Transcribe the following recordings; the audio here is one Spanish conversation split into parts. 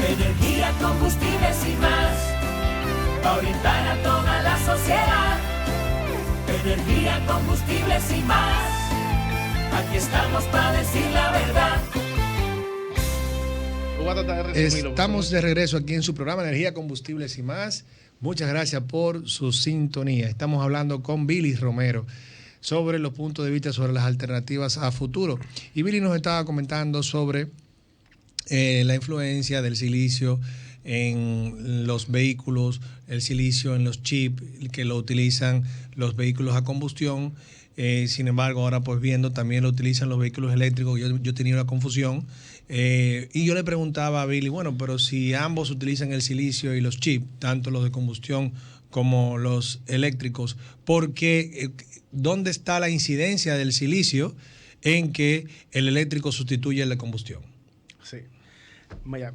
Energía, combustibles y más, para orientar a toda la sociedad. Energía, combustibles y más, aquí estamos para decir la verdad. Estamos de regreso aquí en su programa Energía, Combustibles y Más. Muchas gracias por su sintonía. Estamos hablando con Billy Romero sobre los puntos de vista sobre las alternativas a futuro. Y Billy nos estaba comentando sobre la influencia del silicio en los vehículos, el silicio en los chips que lo utilizan los vehículos a combustión. Sin embargo, ahora pues viendo, también lo utilizan los vehículos eléctricos. Yo tenía una confusión. Y yo le preguntaba a Billy, bueno, pero si ambos utilizan el silicio y los chips, tanto los de combustión como los eléctricos, ¿por qué? ¿Dónde está la incidencia del silicio en que el eléctrico sustituye el de combustión? Sí. Vaya,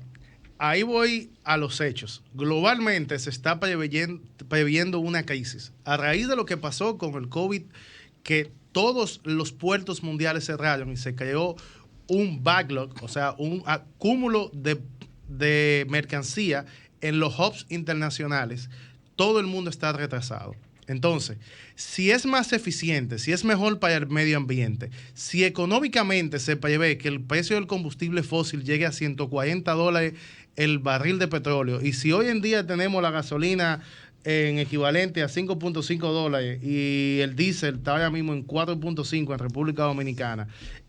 ahí voy a los hechos. Globalmente se está previendo una crisis. A raíz de lo que pasó con el COVID, que todos los puertos mundiales cerraron y se creó un backlog, o sea, un acúmulo de mercancía en los hubs internacionales, todo el mundo está retrasado. Entonces, si es más eficiente, si es mejor para el medio ambiente, si económicamente se prevé que el precio del combustible fósil llegue a $140 el barril de petróleo, y si hoy en día tenemos la gasolina en equivalente a $5.5 y el diésel está ahora mismo en 4.5 en República Dominicana,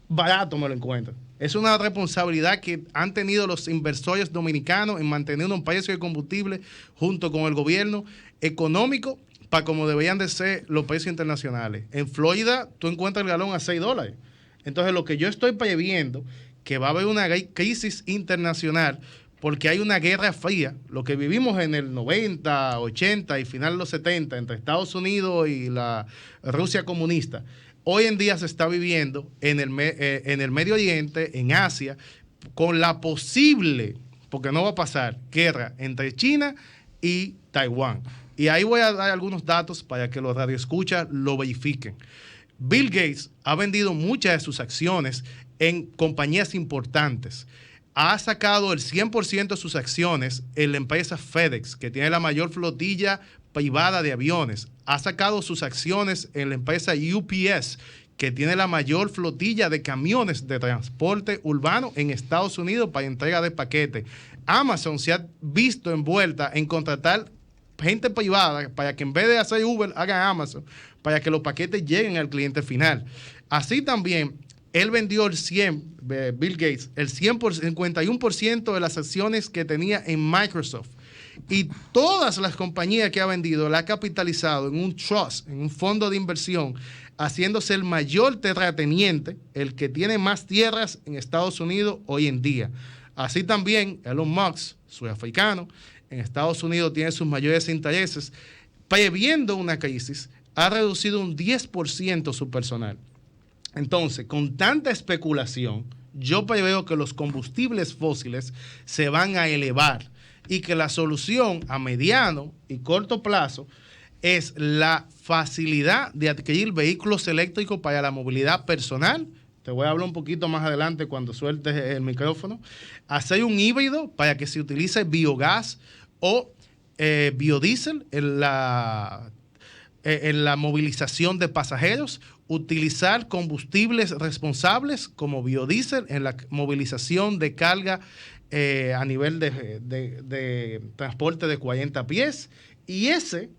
barato me lo encuentro. Es una responsabilidad que han tenido los inversores dominicanos en mantener un precio de combustible junto con el gobierno económico para como deberían de ser los precios internacionales. En Florida tú encuentras el galón a $6. Entonces lo que yo estoy previendo, que va a haber una crisis internacional porque hay una guerra fría, lo que vivimos en el 90, 80 y final de los 70 entre Estados Unidos y la Rusia comunista. Hoy en día se está viviendo en el Medio Oriente, en Asia, con la posible, porque no va a pasar, guerra entre China y Taiwán. Y ahí voy a dar algunos datos para que los radioescuchas lo verifiquen. Bill Gates ha vendido muchas de sus acciones en compañías importantes. Ha sacado el 100% de sus acciones en la empresa FedEx, que tiene la mayor flotilla privada de aviones. Ha sacado sus acciones en la empresa UPS, que tiene la mayor flotilla de camiones de transporte urbano en Estados Unidos para entrega de paquetes. Amazon se ha visto envuelta en contratar gente privada para que en vez de hacer Uber, hagan Amazon, para que los paquetes lleguen al cliente final. Así también, él vendió Bill Gates, el 51% de las acciones que tenía en Microsoft. Y todas las compañías que ha vendido la ha capitalizado en un trust, en un fondo de inversión, haciéndose el mayor terrateniente, el que tiene más tierras en Estados Unidos hoy en día. Así también Elon Musk, sudafricano, en Estados Unidos tiene sus mayores intereses. Previendo una crisis, ha reducido un 10% su personal. Entonces, con tanta especulación, yo preveo que los combustibles fósiles se van a elevar y que la solución a mediano y corto plazo es la facilidad de adquirir vehículos eléctricos para la movilidad personal. Te voy a hablar un poquito más adelante cuando sueltes el micrófono. Hacer un híbrido para que se utilice biogás o biodiesel en la movilización de pasajeros. Utilizar combustibles responsables como biodiesel en la movilización de carga a nivel de transporte de 40 pies. Y ese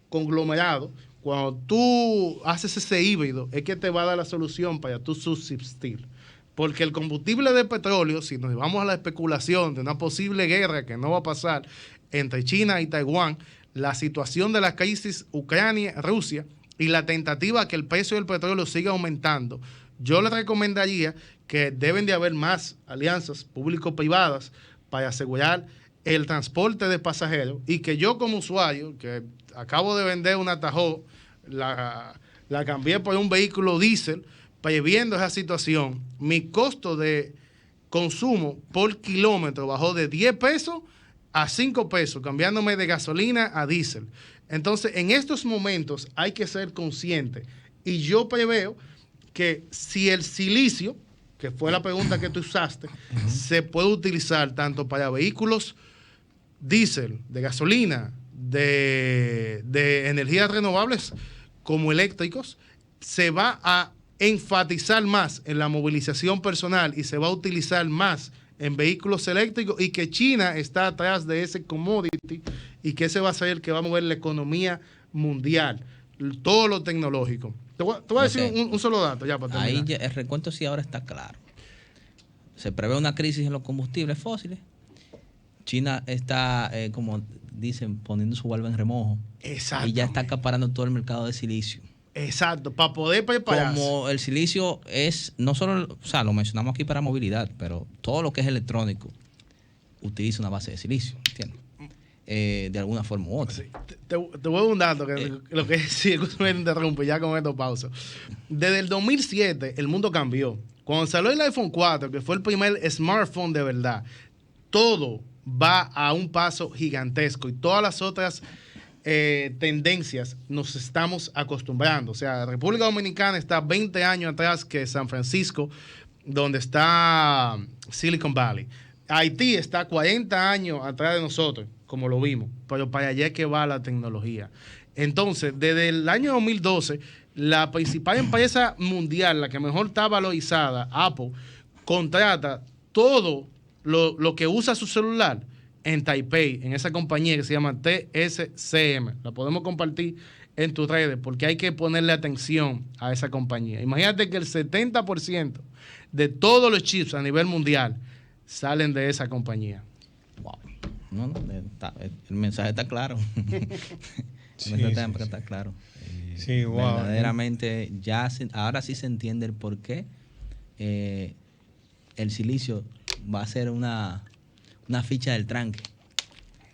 conglomerado, cuando tú haces ese híbrido, es que te va a dar la solución para tú subsistir. Porque el combustible de petróleo, si nos vamos a la especulación de una posible guerra que no va a pasar entre China y Taiwán, la situación de la crisis Ucrania-Rusia y la tentativa que el precio del petróleo siga aumentando, yo les recomendaría que deben de haber más alianzas público-privadas para asegurar el transporte de pasajeros, y que yo como usuario, que acabo de vender una Tahoe, la cambié por un vehículo diésel, previendo esa situación, mi costo de consumo por kilómetro bajó de 10 pesos a 5 pesos, cambiándome de gasolina a diésel. Entonces, en estos momentos hay que ser consciente, y yo preveo que si el silicio, que fue la pregunta que tú usaste, se puede utilizar tanto para vehículos diésel, de gasolina, de energías renovables como eléctricos. Se va a enfatizar más en la movilización personal y se va a utilizar más en vehículos eléctricos, y que China está atrás de ese commodity y que ese va a ser el que va a mover la economía mundial, todo lo tecnológico. Te voy a decir un solo dato ya para terminar. Ahí ya, el recuento sí ahora está claro. Se prevé una crisis en los combustibles fósiles. China está, como dicen, poniendo su barba en remojo. Exacto. Y ya está acaparando todo el mercado de silicio. Exacto, para poder prepararse. Como el silicio es, no solo, o sea, lo mencionamos aquí para movilidad, pero todo lo que es electrónico utiliza una base de silicio, ¿entiendes? De alguna forma u otra. Sí. Te voy a dar un dato, que lo que sí, me interrumpe, ya con esto pausa. Desde el 2007 el mundo cambió. Cuando salió el iPhone 4, que fue el primer smartphone de verdad, todo va a un paso gigantesco, y todas las otras tendencias nos estamos acostumbrando. O sea, República Dominicana está 20 años atrás que San Francisco, donde está Silicon Valley. Haití está 40 años atrás de nosotros, como lo vimos, pero para allá es que va la tecnología. Entonces, desde el año 2012, la principal empresa mundial, la que mejor está valorizada, Apple, contrata todo lo que usa su celular en Taipei, en esa compañía que se llama TSCM. La podemos compartir en tus redes, porque hay que ponerle atención a esa compañía. Imagínate que el 70% de todos los chips a nivel mundial salen de esa compañía. Wow. No, el mensaje está claro. El mensaje está claro. Sí, wow. Verdaderamente, ahora sí se entiende el por qué el silicio va a ser una ficha del tranque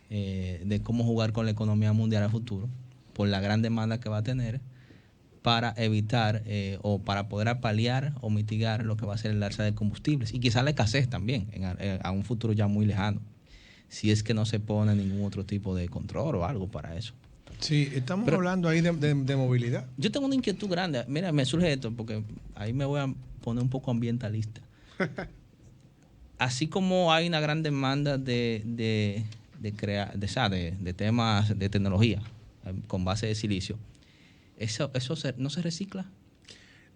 de cómo jugar con la economía mundial a futuro, por la gran demanda que va a tener, para evitar o para poder paliar o mitigar lo que va a ser el alza de combustibles, y quizás la escasez también a un futuro ya muy lejano, si es que no se pone ningún otro tipo de control o algo para eso. Sí, estamos hablando ahí de movilidad. Yo tengo una inquietud grande. Mira, me surge esto porque ahí me voy a poner un poco ambientalista. Así como hay una gran demanda de temas de tecnología con base de silicio, ¿eso no se recicla?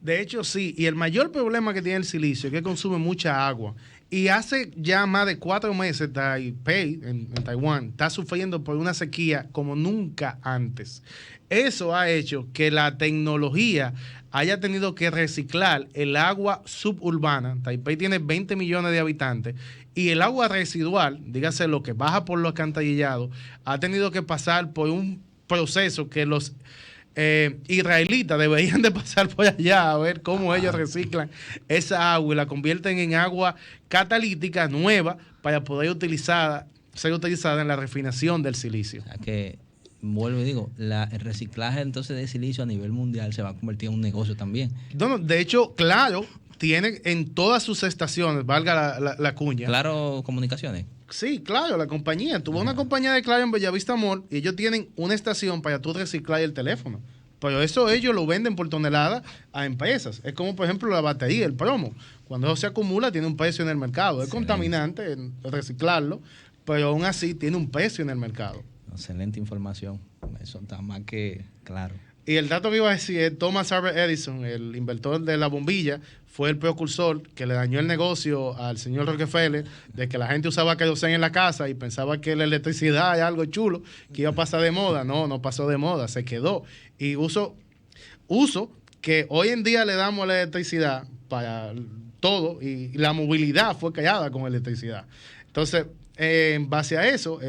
De hecho, sí. Y el mayor problema que tiene el silicio es que consume mucha agua. Y hace ya más de 4 meses Taipei, en Taiwán, está sufriendo por una sequía como nunca antes. Eso ha hecho que la tecnología haya tenido que reciclar el agua suburbana. Taipei tiene 20 millones de habitantes, y el agua residual, dígase lo que baja por los alcantarillados, ha tenido que pasar por un proceso que los israelitas deberían de pasar por allá a ver cómo ellos reciclan esa agua y la convierten en agua catalítica nueva para poder ser utilizada en la refinación del silicio. O sea que, vuelvo y digo, el reciclaje entonces de silicio a nivel mundial se va a convertir en un negocio también. No, de hecho, Claro tiene en todas sus estaciones, valga la cuña. Claro, Comunicaciones. Sí, Claro, la compañía. Tuvo una compañía de Claro en Bellavista Mall, y ellos tienen una estación para tú reciclar el teléfono. Pero eso ellos lo venden por tonelada a empresas. Es como, por ejemplo, la batería, el plomo. Cuando eso se acumula, tiene un precio en el mercado. Es contaminante reciclarlo, pero aún así tiene un precio en el mercado. Excelente información. Eso está más que claro. Y el dato que iba a decir es Thomas Alva Edison, el inventor de la bombilla, fue el precursor que le dañó el negocio al señor Rockefeller, de que la gente usaba queroseno en la casa y pensaba que la electricidad era algo chulo, que iba a pasar de moda. No pasó de moda, se quedó. Y uso que hoy en día le damos la electricidad para todo, y la movilidad fue creada con electricidad. Entonces, en base a eso,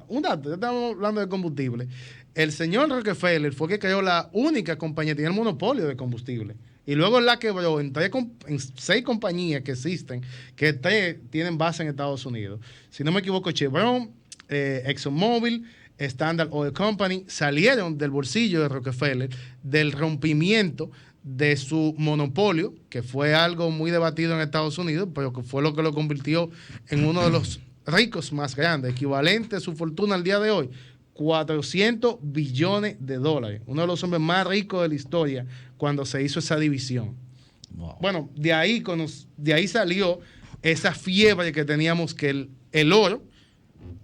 un dato, estamos hablando de combustible. El señor Rockefeller fue que creó la única compañía, tenía el monopolio de combustible. Y luego la quebró en 6 compañías que existen, que 3 tienen base en Estados Unidos. Si no me equivoco, Chevron, ExxonMobil, Standard Oil Company, salieron del bolsillo de Rockefeller, del rompimiento de su monopolio, que fue algo muy debatido en Estados Unidos, pero que fue lo que lo convirtió en uno de los ricos más grandes, equivalente a su fortuna al día de hoy, $400 billones. Uno de los hombres más ricos de la historia cuando se hizo esa división. Wow. Bueno, de ahí salió esa fiebre que teníamos que el oro,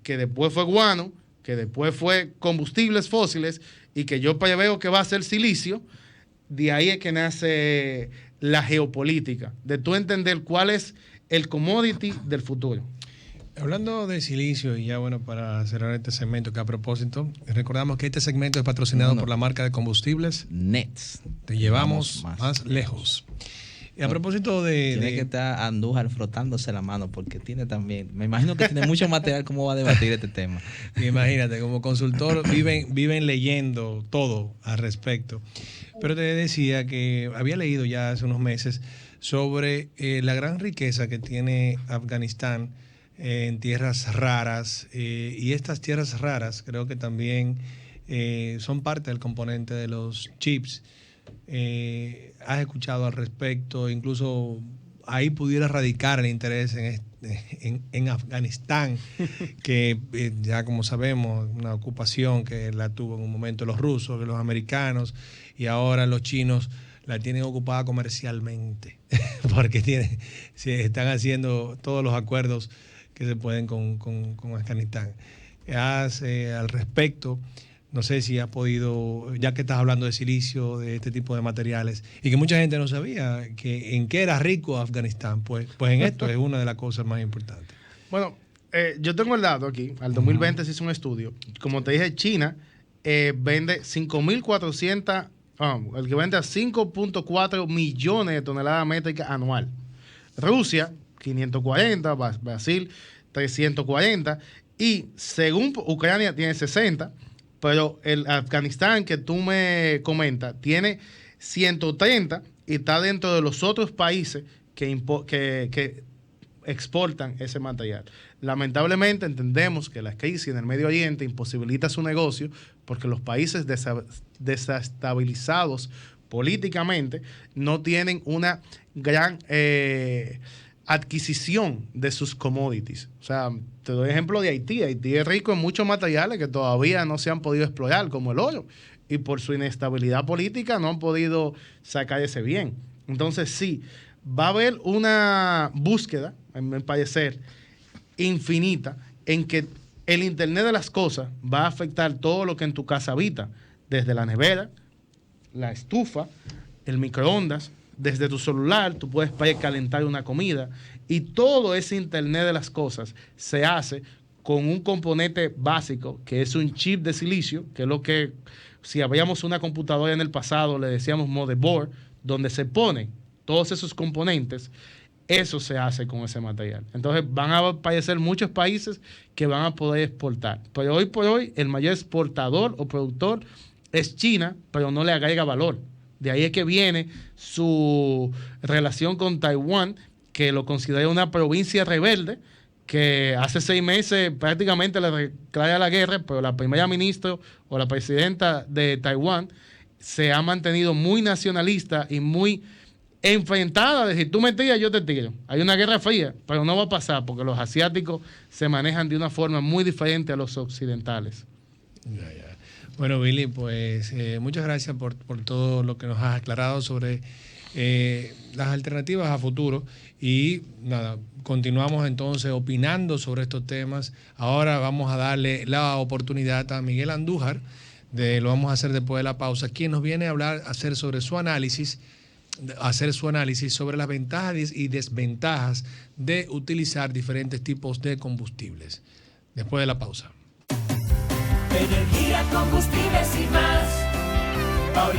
que después fue guano, que después fue combustibles fósiles y que yo veo que va a ser silicio. De ahí es que nace la geopolítica, de tú entender cuál es el commodity del futuro. Hablando de silicio, y ya bueno, para cerrar este segmento, que a propósito, recordamos que este segmento es patrocinado por la marca de combustibles Nets. Te llevamos más lejos. Y a propósito Tiene que estar Andújar frotándose la mano porque tiene también... Me imagino que tiene mucho material cómo va a debatir este tema. Imagínate, como consultor viven leyendo todo al respecto. Pero te decía que había leído ya hace unos meses sobre la gran riqueza que tiene Afganistán en tierras raras. Y estas tierras raras creo que también son parte del componente de los chips. Has escuchado al respecto, incluso ahí pudiera radicar el interés en Afganistán, que ya como sabemos, una ocupación que la tuvo en un momento los rusos, los americanos, y ahora los chinos la tienen ocupada comercialmente, porque están haciendo todos los acuerdos que se pueden con Afganistán. Al respecto, no sé si has podido, ya que estás hablando de silicio, de este tipo de materiales, y que mucha gente no sabía en qué era rico Afganistán, pues en esto es una de las cosas más importantes. Bueno, yo tengo el dato aquí, al 2020 se hizo un estudio. Como te dije, China vende 5.400, el que vende a 5.4 millones de toneladas métricas anual. Rusia, 540, Brasil, 340, y según Ucrania tiene 60, pero el Afganistán que tú me comentas tiene 130 y está dentro de los otros países que exportan ese material. Lamentablemente entendemos que la crisis en el Medio Oriente imposibilita su negocio porque los países desestabilizados políticamente no tienen una gran adquisición de sus commodities. O sea, te doy ejemplo de Haití. Haití es rico en muchos materiales que todavía no se han podido explorar, como el oro, y por su inestabilidad política no han podido sacar ese bien. Entonces sí, va a haber una búsqueda, en mi parecer, infinita, en que el Internet de las cosas va a afectar todo lo que en tu casa habita, desde la nevera, la estufa, el microondas. Desde tu celular tú puedes precalentar una comida, y todo ese Internet de las cosas se hace con un componente básico que es un chip de silicio, que es lo que, si habíamos una computadora en el pasado, le decíamos motherboard, donde se ponen todos esos componentes. Eso se hace con ese material. Entonces van a aparecer muchos países que van a poder exportar. Pero hoy por hoy el mayor exportador o productor es China, pero no le agrega valor. De ahí es que viene su relación con Taiwán, que lo considera una provincia rebelde, que hace 6 meses prácticamente le declara la guerra, pero la primera ministra o la presidenta de Taiwán se ha mantenido muy nacionalista y muy enfrentada de si tú me tiras, yo te tiro. Hay una guerra fría, pero no va a pasar porque los asiáticos se manejan de una forma muy diferente a los occidentales. Ya. Bueno, Billy, pues muchas gracias por todo lo que nos has aclarado sobre las alternativas a futuro. Y nada, continuamos entonces opinando sobre estos temas. Ahora vamos a darle la oportunidad a Miguel Andújar, lo vamos a hacer después de la pausa, quien nos viene a hacer su análisis sobre las ventajas y desventajas de utilizar diferentes tipos de combustibles. Después de la pausa. Energía, combustibles y más.